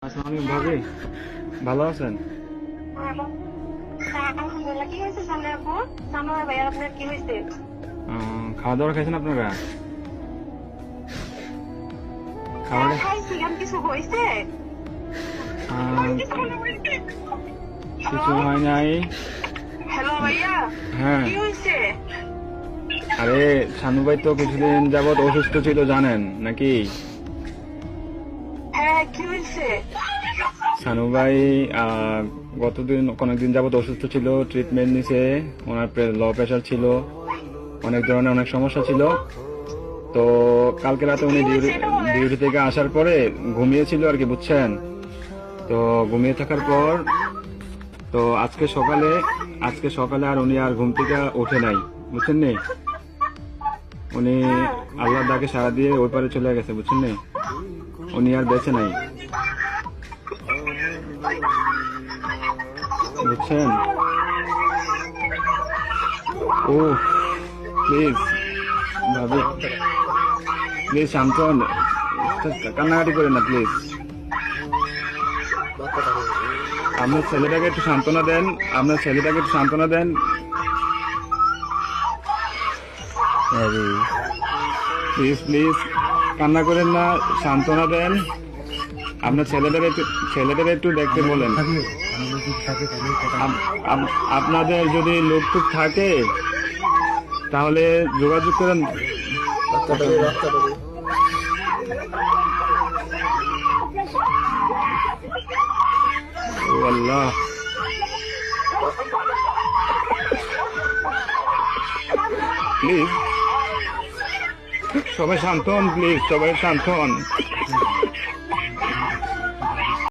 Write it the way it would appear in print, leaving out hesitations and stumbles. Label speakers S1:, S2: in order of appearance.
S1: আসসালামু আলাইকুম ভাবি, ভালো আছেন?
S2: আলহামদুলিল্লাহ। কি হয়েছে সামনে আপু? সানোয়ার ভাইয়া আপনার কি হয়েছে?
S1: খাওয়া দাওয়া খাইছেন আপনারা?
S2: হ্যাঁ
S1: খাওয়া
S2: খাইছি। আমি কিছু হয়েছে?
S1: কিছু হয় নাই।
S2: হ্যালো ভাইয়া,
S1: হ্যাঁ,
S2: কি হয়েছে?
S1: আরে শানু ভাই তো কিছুদিন যাবত অসুস্থ ছিল জানেন নাকি?
S2: হ্যাঁ কি হয়েছে?
S1: শানু ভাই অনেকদিন যাবত অসুস্থ ছিল, ট্রিটমেন্ট নিছে। ওনার লো প্রেশার ছিল, অনেক ধরনের অনেক সমস্যা ছিল। তো কালকে রাতে উনি ডিউটি থেকে আসার পরে ঘুমিয়েছিল আর কি, বুঝছেন? তো ঘুমিয়ে থাকার পর তো আজকে সকালে আর উনি আর ঘুম থেকে ওঠে নাই, বুঝছেন নি? উনি আল্লাহর ডাকে সাড়া দিয়ে ওই পারে চলে গেছে, বুঝছেন নি? উনি আর বেঁচে নাই, বুঝছেন? ও প্লিজ ভাবি, প্লিজ শান্ত হন, কান্নাকাটি করেন না প্লিজ। আপনার ছেলেটাকে একটু সান্ত্বনা দেন, প্লিজ প্লিজ কান্না করেন না, সান্ত্বনা দেন। আপনার ছেলেদের একটু দেখতে বলেন। আপনাদের যদি লোক টুক থাকে তাহলে যোগাযোগ করেন। ও আল্লাহ, প্লিজ সবাই শান্ত হন, প্লিজ সবাই শান্ত হন।